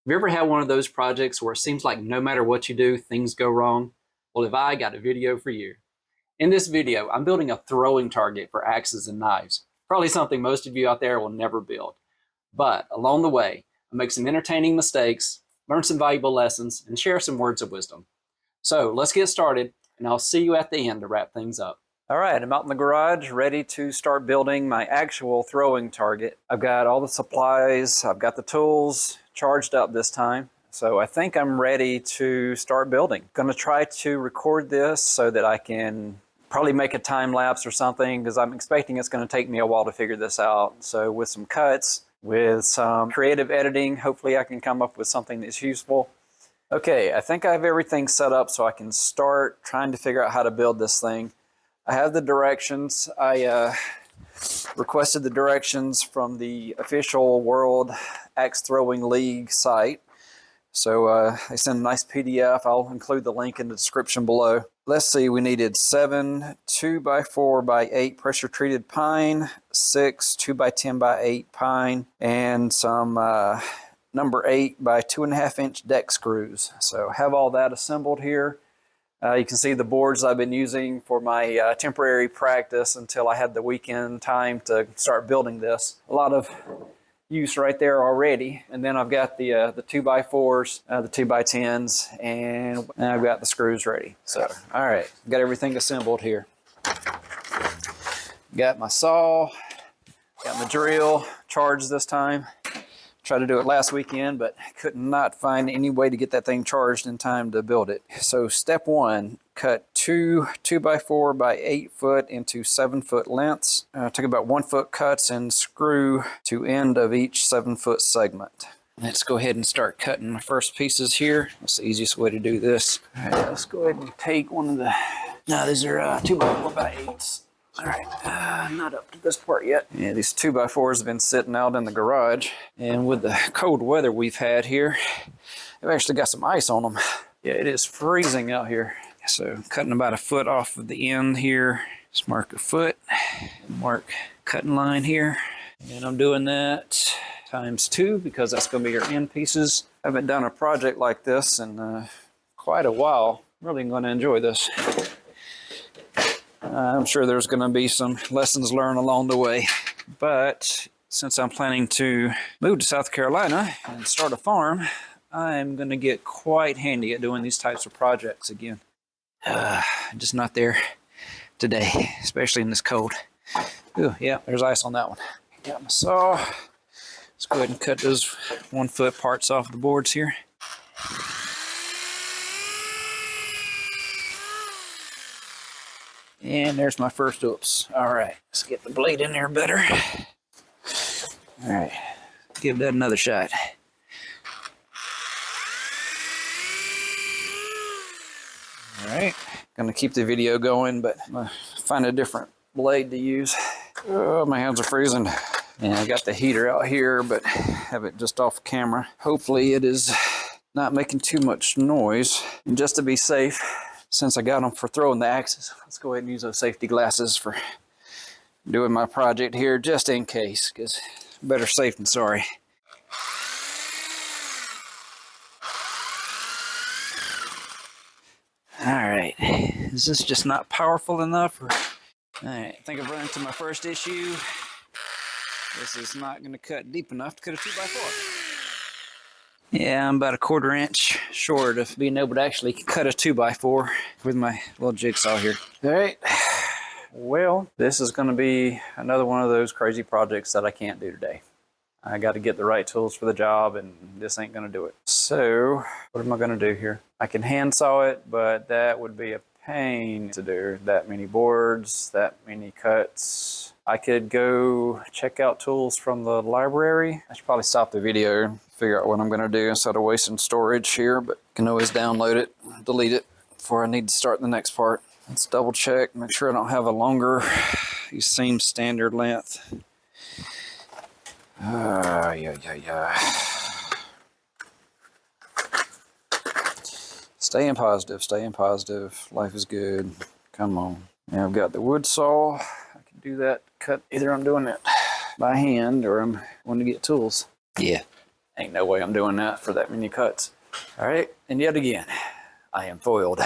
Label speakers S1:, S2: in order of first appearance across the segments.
S1: Have you ever had one of those projects where it seems like no matter what you do, things go wrong? Well, if I got a video for you. In this video, I'm building a throwing target for axes and knives. Probably something most of you out there will never build. But along the way, I make some entertaining mistakes, learn some valuable lessons, and share some words of wisdom. So let's get started, and I'll see you at the end to wrap things up. All right, I'm out in the garage ready to start building my actual throwing target. I've got all the supplies, I've got the tools charged up this time. So I think I'm ready to start building. I'm gonna try to record this so that I can probably make a time lapse or something, because I'm expecting it's gonna take me a while to figure this out. So with some cuts, with some creative editing, hopefully I can come up with something that's useful. Okay, I think I have everything set up so I can start trying to figure out how to build this thing. I have the directions. I requested the directions from the official World Axe Throwing League site. So they sent a nice PDF. I'll include the link in the description below. Let's see, we needed 7 2x4x8 pressure treated pine, 6 2x10x8 pine, and some number 8 by 2.5 inch deck screws. So I have all that assembled here. You can see the boards I've been using for my temporary practice until I had the weekend time to start building this. A lot of use right there already. And then I've got the 2x4s, the 2x10s, and I've got the screws ready. So, all right, got everything assembled here. Got my saw, got my drill charged this time. Tried to do it last weekend, but could not find any way to get that thing charged in time to build it. So step 1, cut 2 2x4x8 foot into 7 foot lengths. Took about 1 foot cuts and screw to end of each 7 foot segment. Let's go ahead and start cutting my first pieces here. That's the easiest way to do this. All right, let's go ahead and take one of the, no, these are 2x4x8s. All right, not up to this part yet. Yeah, these 2x4s have been sitting out in the garage, and with the cold weather we've had here, they've actually got some ice on them. Yeah, it is freezing out here. So cutting about 1 foot off of the end here. Just mark a foot, mark cutting line here. And I'm doing that times 2 because that's gonna be your end pieces. I haven't done a project like this in quite a while. Really gonna enjoy this. I'm sure there's going to be some lessons learned along the way, but since I'm planning to move to South Carolina and start a farm, I'm going to get quite handy at doing these types of projects again. Just not there today, especially in this cold. Ooh, yeah, there's ice on that one. Got my saw. Let's go ahead and cut those 1 foot parts off the boards here. And there's my first oops. All right, let's get the blade in there better. All right, give that another shot. All right, gonna keep the video going, but I'm gonna find a different blade to use. Oh, my hands are freezing. And I got the heater out here, but have it just off camera. Hopefully it is not making too much noise. And just to be safe, since I got them for throwing the axes, let's go ahead and use those safety glasses for doing my project here, just in case, because better safe than sorry. All right, is this just not powerful enough? All right, I think I've run into my first issue. This is not going to cut deep enough to cut a 2x4. Yeah, I'm about 1/4 inch short of being able to actually cut a 2x4 with my little jigsaw here. All right, well, this is going to be another one of those crazy projects that I can't do today. I got to get the right tools for the job, and this ain't going to do it. So what am I going to do here? I can handsaw it, but that would be a pain to do. That many boards, that many cuts. I could go check out tools from the library. I should probably stop the video and figure out what I'm going to do instead of wasting storage here, but I can always download it, delete it before I need to start the next part. Let's double check, make sure I don't have a longer, these seem standard length. Yeah. Staying positive, life is good, come on. Now I've got the wood saw, I can do that cut, either I'm doing it by hand or I'm going to get tools. Yeah, Ain't no way I'm doing that for that many cuts. All right, and yet again, I am foiled.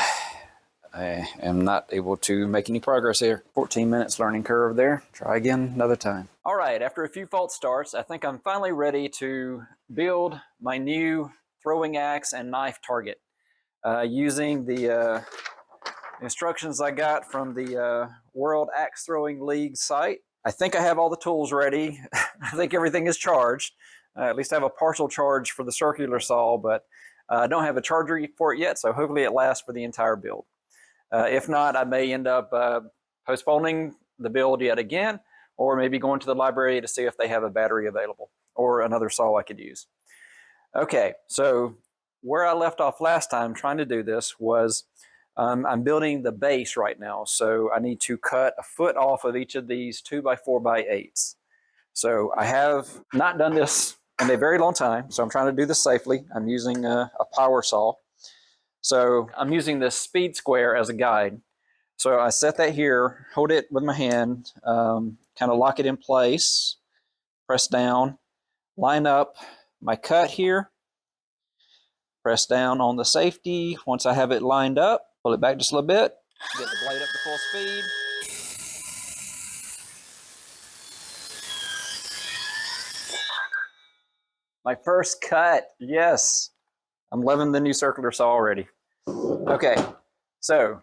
S1: I am not able to make any progress here. 14 minutes learning curve there. Try again another time. All right, after a few false starts, I think I'm finally ready to build my new throwing axe and knife target using the instructions I got from the World Axe Throwing League site. I think I have all the tools ready. I think everything is charged. At least I have a partial charge for the circular saw, but I don't have a charger for it yet, so hopefully it lasts for the entire build. If not, I may end up postponing the build yet again, or maybe going to the library to see if they have a battery available or another saw I could use. Okay, so where I left off last time trying to do this was I'm building the base right now, so I need to cut a foot off of each of these 2x4x8s. So I have not done this in a very long time, so I'm trying to do this safely. I'm using a power saw. So I'm using this speed square as a guide. So I set that here, hold it with my hand, kind of lock it in place, press down, line up my cut here, press down on the safety. Once I have it lined up, pull it back just a little bit, get the blade up to full speed. My first cut, yes. I'm loving the new circular saw already. Okay, so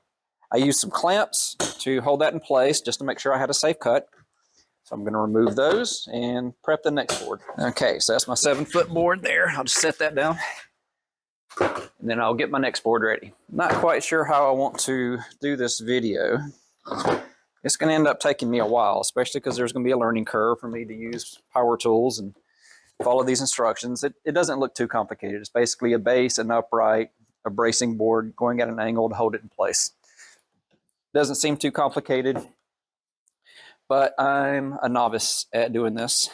S1: I used some clamps to hold that in place just to make sure I had a safe cut. So I'm going to remove those and prep the next board. Okay, so that's my 7-foot board there. I'll just set that down. And then I'll get my next board ready. Not quite sure how I want to do this video. It's going to end up taking me a while, especially because there's going to be a learning curve for me to use power tools and follow these instructions. It doesn't look too complicated. It's basically a base, an upright, a bracing board going at an angle to hold it in place. Doesn't seem too complicated, but I'm a novice at doing this.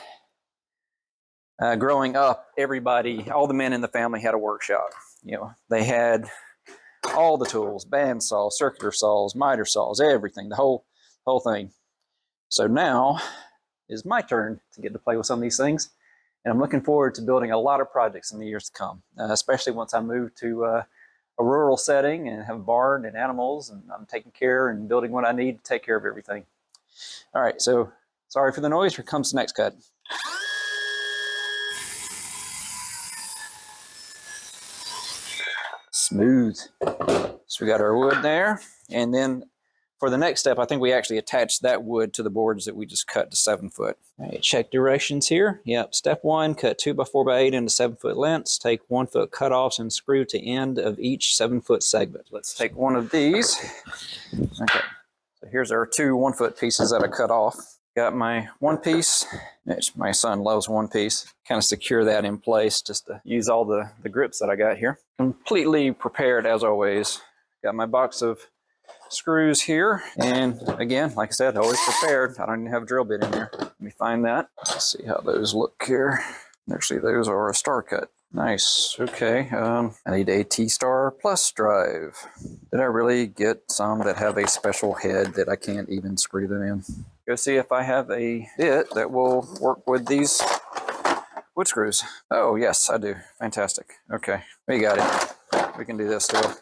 S1: Growing up, all the men in the family had a workshop. You know, they had all the tools, band saws, circular saws, miter saws, everything, the whole thing. So now is my turn to get to play with some of these things. And I'm looking forward to building a lot of projects in the years to come, especially once I move to a rural setting and have a barn and animals, and I'm taking care and building what I need to take care of everything. All right, so sorry for the noise. Here comes the next cut. Smooth. So we got our wood there, and then for the next step, I think we actually attached that wood to the boards that we just cut to 7 foot. All right, check directions here. Yep, step 1, cut 2x4x8 into 7-foot lengths. Take 1 foot cutoffs and screw to end of each 7-foot segment. Let's take one of these. Okay, so here's our 2 1-foot pieces that I cut off. Got my one piece, which my son loves one piece. Kind of secure that in place just to use all the grips that I got here. Completely prepared as always. Got my box of screws here, and again, like I said, always prepared. I don't even have a drill bit in here. Let me find that. Let's see how those look here. Actually, those are a star cut. Nice. Okay. I need a T-Star Plus drive. Did I really get some that have a special head that I can't even screw them in? Go see if I have a bit that will work with these wood screws. Oh, yes, I do. Fantastic. Okay, we got it. We can do this still.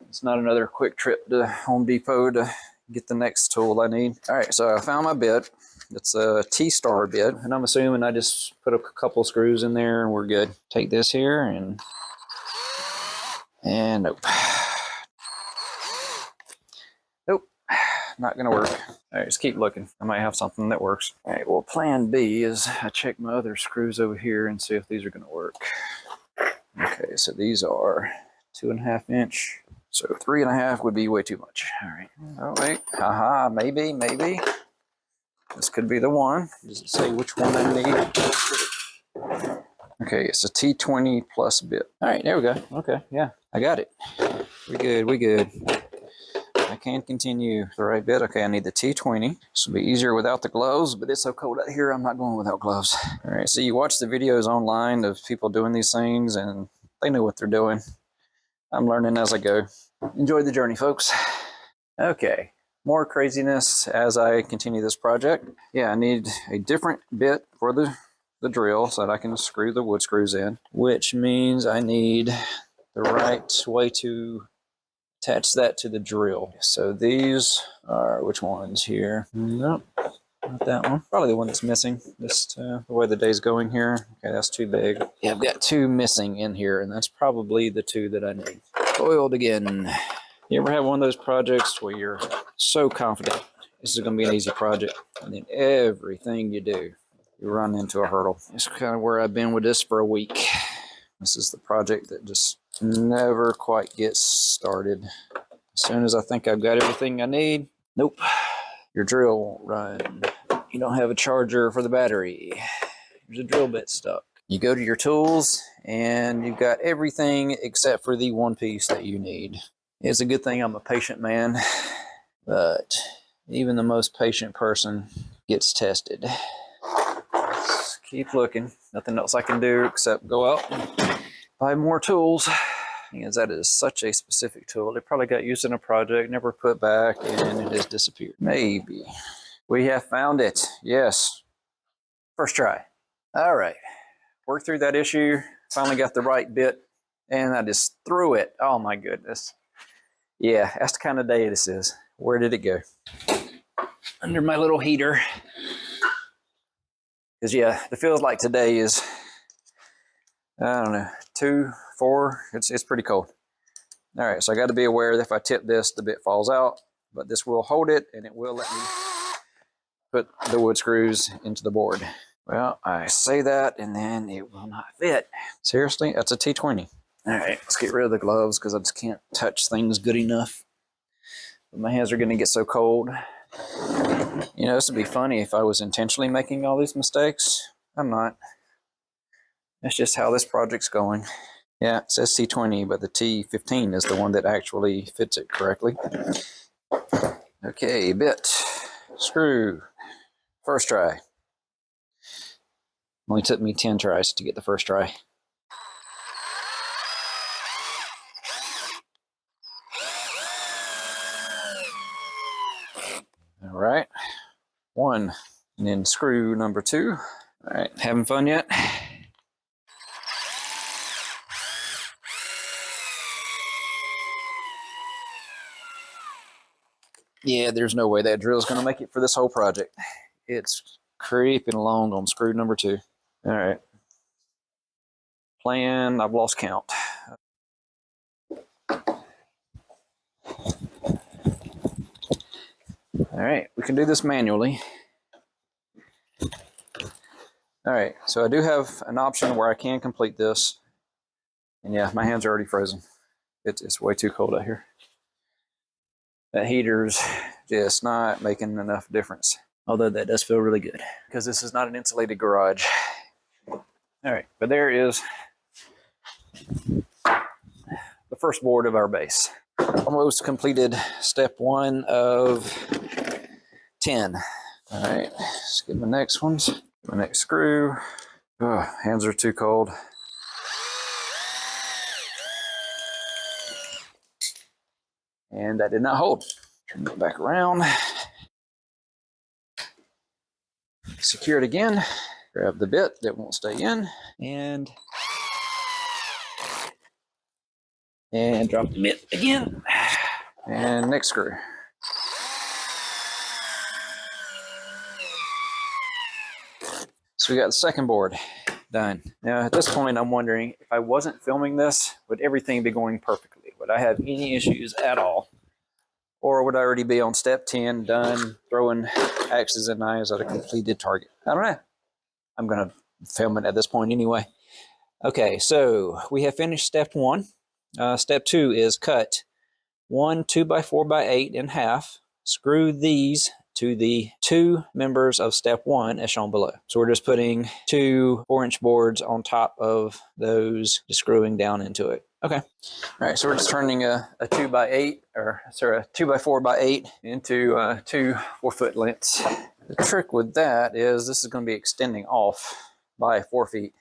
S1: It's not another quick trip to Home Depot to get the next tool I need. All right, so I found my bit. It's a T-Star bit, and I'm assuming I just put a couple screws in there and we're good. Take this here and nope. Nope, not gonna work. All right, just keep looking. I might have something that works. All right, well, plan B is I check my other screws over here and see if these are gonna work. Okay, so these are 2.5 inch. So 3.5 would be way too much. All right. Oh, wait. Haha, maybe. This could be the one. Does it say which one I need? Okay, it's a T20 plus bit. All right, there we go. Okay, yeah, I got it. We good. I can continue. The right bit. Okay, I need the T20. This will be easier without the gloves, but it's so cold out here, I'm not going without gloves. All right, so you watch the videos online of people doing these things, and they know what they're doing. I'm learning as I go. Enjoy the journey, folks. Okay, more craziness as I continue this project. Yeah, I need a different bit for the
S2: the drill so that I can screw the wood screws in, which means I need the right way to attach that to the drill. So these are, which ones here? Nope, not that one. Probably the one that's missing, just the way the day's going here. Okay, that's too big. Yeah, I've got two missing in here, and that's probably the two that I need. Oiled again. You ever have one of those projects where you're so confident this is going to be an easy project, and then everything you do, you run into a hurdle? It's kind of where I've been with this for a week. This is the project that just never quite gets started. As soon as I think I've got everything I need, nope, your drill won't run. You don't have a charger for the battery. There's a drill bit stuck. You go to your tools, and you've got everything except for the one piece that you need. It's a good thing I'm a patient man, but even the most patient person gets tested. Let's keep looking. Nothing else I can do except go out and buy more tools. Because that is such a specific tool. It probably got used in a project, never put back, and it has disappeared. Maybe. We have found it. Yes. First try. All right. Worked through that issue. Finally got the right bit, and I just threw it. Oh my goodness. Yeah, that's the kind of day this is. Where did it go? Under my little heater. Because yeah, it feels like today is, I don't know, 2, 4. It's pretty cold. All right, so I got to be aware that if I tip this, the bit falls out, but this will hold it, and it will let me put the wood screws into the board. Well, I say that, and then it will not fit. Seriously, that's a T20. All right, let's get rid of the gloves because I just can't touch things good enough. But my hands are going to get so cold. You know, this would be funny if I was intentionally making all these mistakes. I'm not. That's just how this project's going. Yeah, it says T20, but the T15 is the one that actually fits it correctly. Okay, bit, screw, first try. Only took me 10 tries to get the first try. All right, 1, and then screw number 2. All right, having fun yet? Yeah, there's no way that drill's going to make it for this whole project. It's creeping along on screw number 2. All right. Plan, I've lost count. All right, we can do this manually. All right, so I do have an option where I can complete this. And yeah, my hands are already frozen. It's way too cold out here. That heater's just not making enough difference. Although that does feel really good because this is not an insulated garage. All right, but there is the first board of our base. Almost completed step 1 of 10. All right, let's get my next ones. My next screw. Oh, hands are too cold. And that did not hold. Turn it back around. Secure it again. Grab the bit that won't stay in. And drop the bit again. And next screw. So we got the second board done. Now at this point I'm wondering, if I wasn't filming this, would everything be going perfectly? Would I have any issues at all? Or would I already be on step 10, done, throwing axes and knives at a completed target? I don't know. I'm going to film it at this point anyway. Okay, so we have finished step 1. Step 2 is cut 1 2x4x8 in half. Screw these to the 2 members of step 1 as shown below. So we're just putting 2 4-inch boards on top of those, just screwing down into it. Okay. All right, so we're just turning a 2x8, or sorry, a 2x4x8 into 2 4-foot lengths. The trick with that is this is going to be extending off by 4 feet.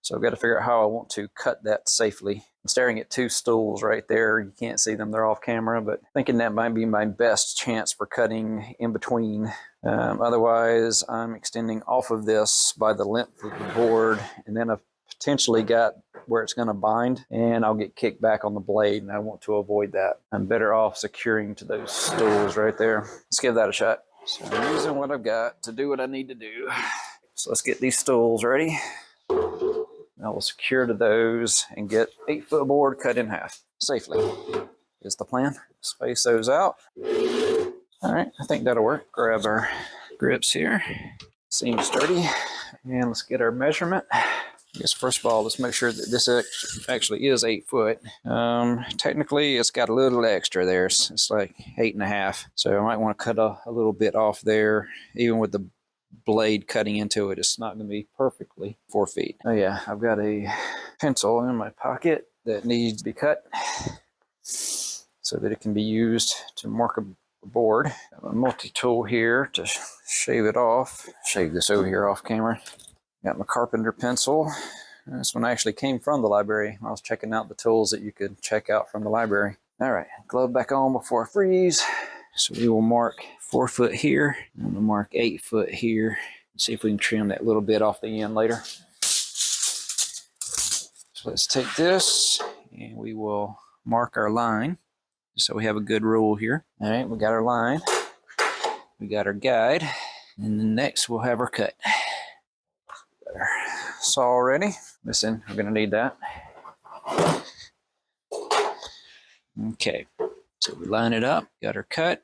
S2: So I've got to figure out how I want to cut that safely. I'm staring at two stools right there. You can't see them, they're off camera, but thinking that might be my best chance for cutting in between. Otherwise, I'm extending off of this by the length of the board, and then I've potentially got where it's going to bind, and I'll get kicked back on the blade, and I want to avoid that. I'm better off securing to those stools right there. Let's give that a shot. So I'm using what I've got to do what I need to do. So let's get these stools ready. I will secure to those and get 8-foot board cut in half safely. Is the plan. Space those out. All right, I think that'll work. Grab our grips here. Seems sturdy. And let's get our measurement. I guess first of all, let's make sure that this actually is 8 foot. Technically, it's got a little extra there. It's like 8.5. So I might want to cut a little bit off there. Even with the blade cutting into it, it's not going to be perfectly 4 feet. Oh yeah, I've got a pencil in my pocket that needs to be cut so that it can be used to mark a board. I have a multi-tool here to shave it off. Shave this over here off camera. Got my carpenter pencil. This one actually came from the library. I was checking out the tools that you could check out from the library. All right, glove back on before I freeze. So we will mark 4 foot here. I'm gonna mark 8 foot here. See if we can trim that little bit off the end later. So let's take this and we will mark our line. So we have a good rule here. All right, we got our line. We got our guide. And then next we'll have our cut. Got our saw ready. Listen, we're gonna need that. Okay, so we line it up, got our cut.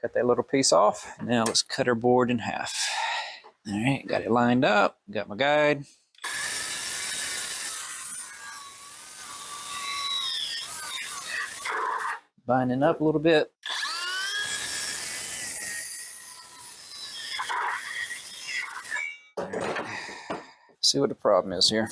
S2: Cut that little piece off. Now let's cut our board in half. All right, got it lined up, got my guide. Binding up a little bit. All right. See what the problem is here.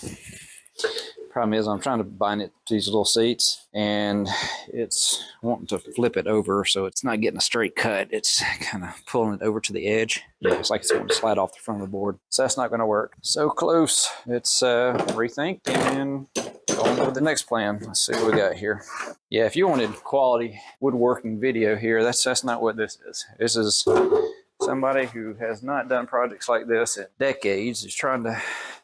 S2: Problem is I'm trying to bind it to these little seats and it's wanting to flip it over, so it's not getting a straight cut. It's kind of pulling it over to the edge. Yeah, it's like it's going to slide off the front of the board. So that's not going to work. So close. It's rethink and go on with the next plan. Let's see what we got here. Yeah, if you wanted quality woodworking video here, that's not what this is. This is somebody who has not done projects like this in decades, is trying to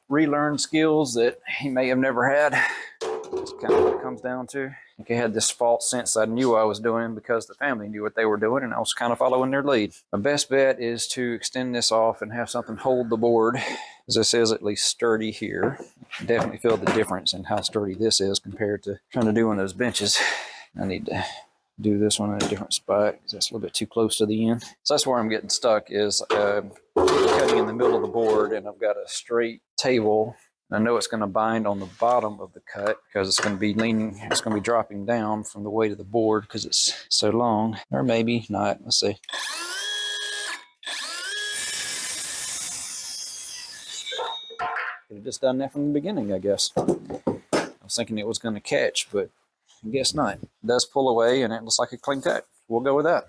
S2: relearn skills that he may have never had. That's kind of what it comes down to. I think I had this false sense I knew what I was doing because the family knew what they were doing and I was kind of following their lead. My best bet is to extend this off and have something hold the board. As this is at least sturdy here. Definitely feel the difference in how sturdy this is compared to trying to do one of those benches. I need to do this one in a different spot because that's a little bit too close to the end. So that's where I'm getting stuck, is cutting in the middle of the board, and I've got a straight table. I know it's going to bind on the bottom of the cut because it's going to be leaning, it's going to be dropping down from the weight of the board because it's so long. Or maybe not. Let's see. Could have just done that from the beginning, I guess. I was thinking it was going to catch, but I guess not. It does pull away and it looks like a clean cut. We'll go with that.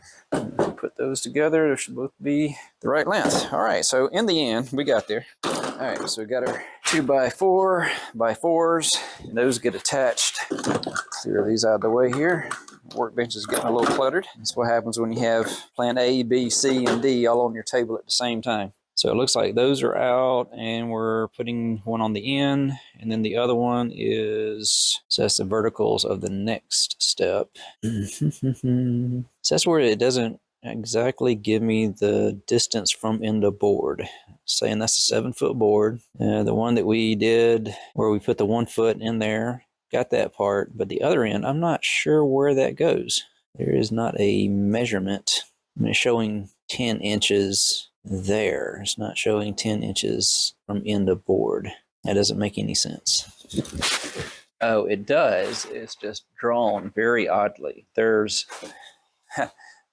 S2: Put those together. They should both be the right length. All right, so in the end, we got there. All right, so we got our 2x4x4s, and those get attached. Clear these out of the way here. Workbench is getting a little cluttered. That's what happens when you have plan A, B, C, and D all on your table at the same time. So it looks like those are out, and we're putting one on the end, and then the other one is, so that's the verticals of the next step. So that's where it doesn't exactly give me the distance from end of board. Saying that's a 7-foot board. The one that we did where we put the 1 foot in there, got that part, but the other end, I'm not sure where that goes. There is not a measurement. I mean, it's showing 10 inches there. It's not showing 10 inches from end of board. That doesn't make any sense. Oh, it does. It's just drawn very oddly. There's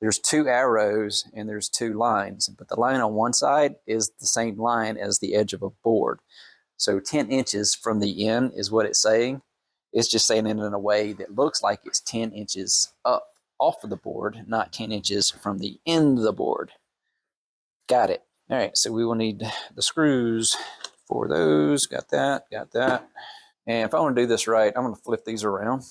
S2: 2 arrows and there's 2 lines, but the line on one side is the same line as the edge of a board. So 10 inches from the end is what it's saying. It's just saying it in a way that looks like it's 10 inches up off of the board, not 10 inches from the end of the board. Got it. All right, so we will need the screws For those, got that, got that. And if I want to do this right, I'm going to flip these around,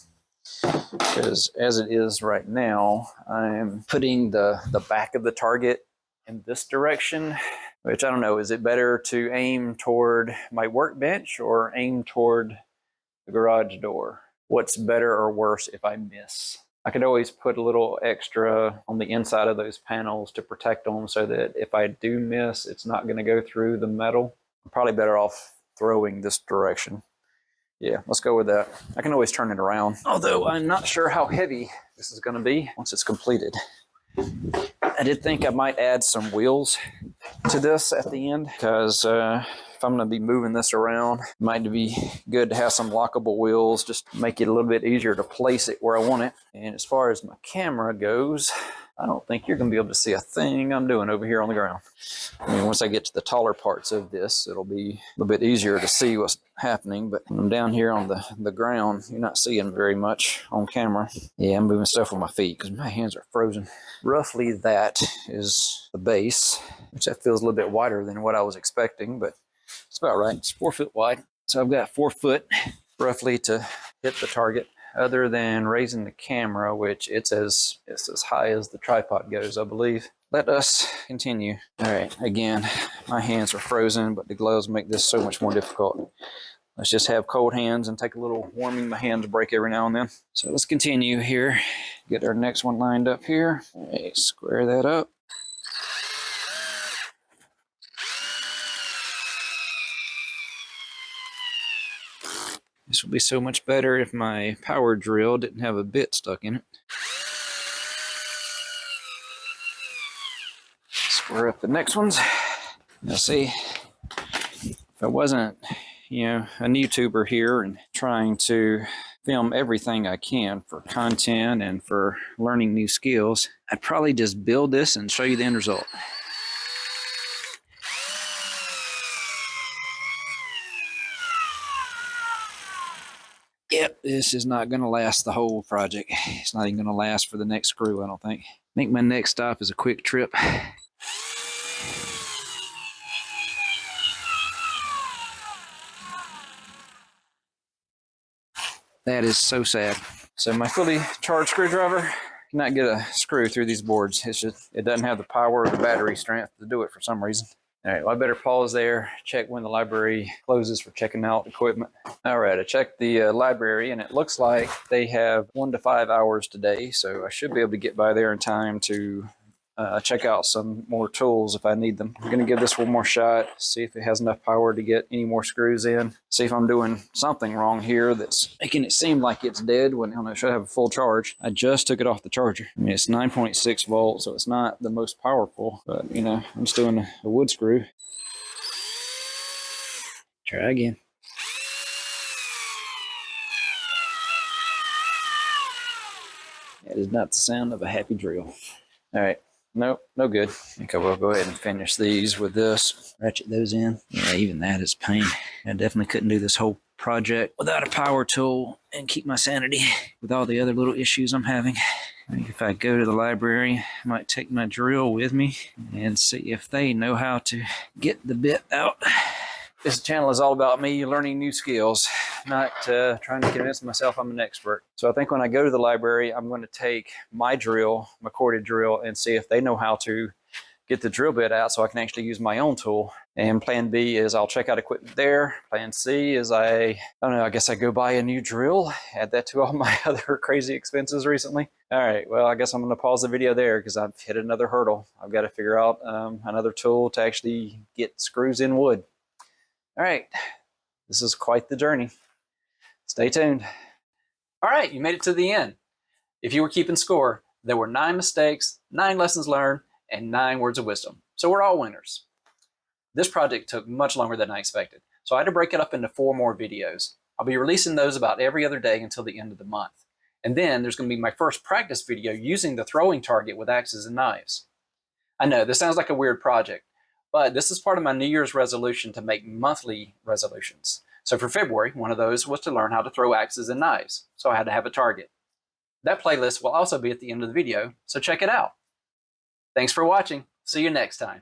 S2: because as it is right now, I'm putting the back of the target in this direction, which I don't know, is it better to aim toward my workbench or aim toward the garage door? What's better or worse if I miss? I could always put a little extra on the inside of those panels to protect them so that if I do miss, it's not going to go through the metal. I'm probably better off throwing this direction. Yeah, let's go with that. I can always turn it around, although I'm not sure how heavy this is going to be once it's completed. I did think I might add some wheels to this at the end, because if I'm going to be moving this around, it might be good to have some lockable wheels, just make it a little bit easier to place it where I want it. And as far as my camera goes, I don't think you're going to be able to see a thing I'm doing over here on the ground. I mean, once I get to the taller parts of this, it'll be a little bit easier to see what's happening. But when I'm down here on the ground, you're not seeing very much on camera. Yeah, I'm moving stuff with my feet because my hands are frozen. Roughly that is the base, which that feels a little bit wider than what I was expecting, but it's about right. It's 4 foot wide. So I've got 4 foot roughly to hit the target. Other than raising the camera, which it's as high as the tripod goes, I believe. Let us continue. All right, again, my hands are frozen, but the gloves make this so much more difficult. Let's just have cold hands and take a little warming my hands break every now and then. So let's continue here. Get our next one lined up here. All right, square that up. This will be so much better if my power drill didn't have a bit stuck in it. Square up the next ones. Now see, if I wasn't, a YouTuber here and trying to film everything I can for content and for learning new skills, I'd probably just build this and show you the end result. Yep, this is not going to last the whole project. It's not even going to last for the next screw, I don't think. I think my next stop is a quick trip. That is so sad. So my fully charged screwdriver cannot get a screw through these boards. It's just, it doesn't have the power or the battery strength to do it for some reason. All right, well, I better pause there, check when the library closes for checking out equipment. All right, I checked the library, and it looks like they have 1 to 5 hours today, so I should be able to get by there in time to check out some more tools if I need them. I'm going to give this one more shot, see if it has enough power to get any more screws in, see if I'm doing something wrong here that's making it seem like it's dead when it should have a full charge. I just took it off the charger. I mean, it's 9.6 volts, so it's not the most powerful, but I'm just doing a wood screw. Try again. That is not the sound of a happy drill. All right. Nope, no good. I think I will go ahead and finish these with this. Ratchet those in. Yeah, even that is pain. I definitely couldn't do this whole project without a power tool and keep my sanity with all the other little issues I'm having. If I go to the library, I might take my drill with me and see if they know how to get the bit out. This channel is all about me learning new skills, not trying to convince myself I'm an expert. So I think when I go to the library, I'm going to take my drill, my corded drill, and see if they know how to get the drill bit out so I can actually use my own tool. And plan B is I'll check out equipment there. Plan C is I guess I go buy a new drill, add that to all my other crazy expenses recently. All right, well, I guess I'm going to pause the video there because I've hit another hurdle. I've got to figure out another tool to actually get screws in wood. All right, this is quite the journey. Stay tuned.
S1: All right, you made it to the end. If you were keeping score, there were 9 mistakes, 9 lessons learned, and 9 words of wisdom. So we're all winners. This project took much longer than I expected, so I had to break it up into 4 more videos. I'll be releasing those about every other day until the end of the month. And then there's going to be my first practice video using the throwing target with axes and knives. I know, this sounds like a weird project, but this is part of my New Year's resolution to make monthly resolutions. So for February, one of those was to learn how to throw axes and knives, so I had to have a target. That playlist will also be at the end of the video, so check it out. Thanks for watching. See you next time.